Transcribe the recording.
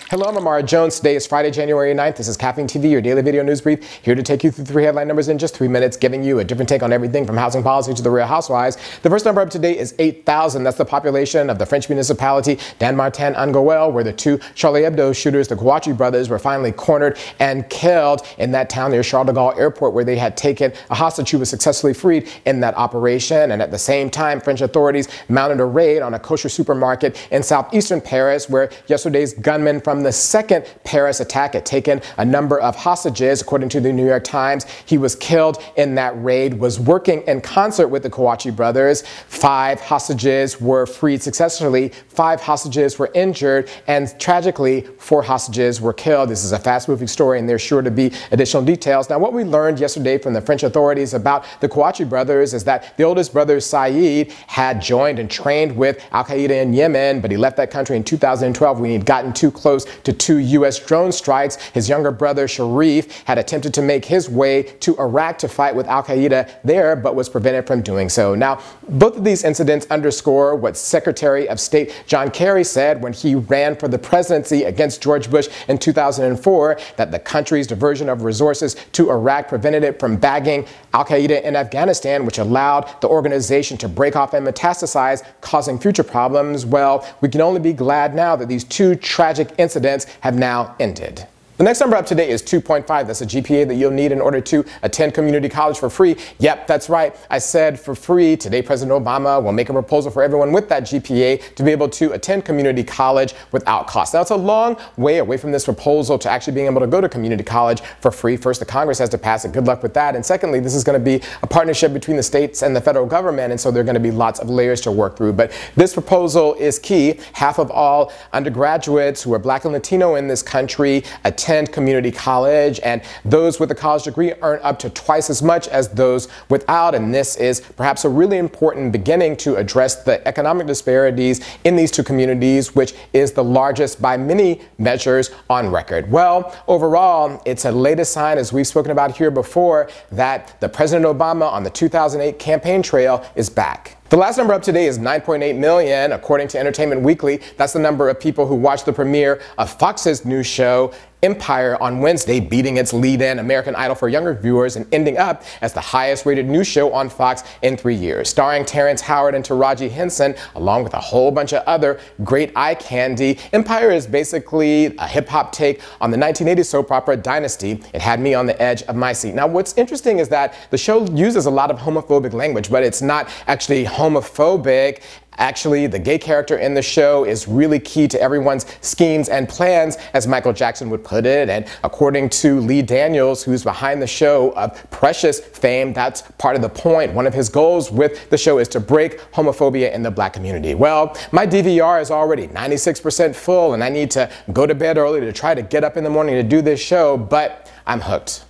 Hello, I'm Amara Jones. Today is Friday, January 9th. This is Caffeine TV, your daily video news brief, here to take you through 3 headline numbers in just 3 minutes, giving you a different take on everything from housing policy to the Real Housewives. The first number up today is 8,000. That's the population of the French municipality Martin-en-Goël, where the 2 Charlie Hebdo shooters, the Kouachi brothers, were finally cornered and killed in that town near Charles de Gaulle Airport, where they had taken a hostage who was successfully freed in that operation. And at the same time, French authorities mounted a raid on a kosher supermarket in southeastern Paris, where yesterday's gunmen from the second Paris attack had taken a number of hostages. According to the New York Times, he was killed in that raid, was working in concert with the Kouachi brothers. 5 hostages were freed successfully, 5 hostages were injured, and tragically 4 hostages were killed. This is a fast-moving story, and there's sure to be additional details. Now, what we learned yesterday from the French authorities about the Kouachi brothers is that the oldest brother, Saeed, had joined and trained with Al-Qaeda in Yemen, but he left that country in 2012 when he'd gotten too close to 2 U.S. drone strikes. His younger brother, Sharif, had attempted to make his way to Iraq to fight with Al-Qaeda there, but was prevented from doing so. Now, both of these incidents underscore what Secretary of State John Kerry said when he ran for the presidency against George Bush in 2004, that the country's diversion of resources to Iraq prevented it from bagging Al-Qaeda in Afghanistan, which allowed the organization to break off and metastasize, causing future problems. Well, we can only be glad now that these 2 tragic incidents have now ended. The next number up today is 2.5. That's a GPA that you'll need in order to attend community college for free. Yep, that's right. I said for free. Today, President Obama will make a proposal for everyone with that GPA to be able to attend community college without cost. Now, it's a long way away from this proposal to actually being able to go to community college for free. First, the Congress has to pass it. Good luck with that. And secondly, this is going to be a partnership between the states and the federal government, and so there are going to be lots of layers to work through. But this proposal is key. Half of all undergraduates who are Black and Latino in this country attend community college, and those with a college degree earn up to twice as much as those without. And this is perhaps a really important beginning to address the economic disparities in these 2 communities, which is the largest by many measures on record. Well, overall, it's a latest sign, as we've spoken about here before, that the President Obama on the 2008 campaign trail is back. The last number up today is 9.8 million. According to Entertainment Weekly, that's the number of people who watched the premiere of Fox's new show, Empire, on Wednesday, beating its lead-in American Idol for younger viewers and ending up as the highest-rated news show on Fox in 3 years. Starring Terrence Howard and Taraji Henson, along with a whole bunch of other great eye candy, Empire is basically a hip-hop take on the 1980s soap opera Dynasty. It had me on the edge of my seat. Now, what's interesting is that the show uses a lot of homophobic language, but it's not actually homophobic. Actually, the gay character in the show is really key to everyone's schemes and plans, as Michael Jackson would put it. And according to Lee Daniels, who's behind the show of Precious fame, that's part of the point. One of his goals with the show is to break homophobia in the Black community. Well, my DVR is already 96% full, and I need to go to bed early to try to get up in the morning to do this show, but I'm hooked.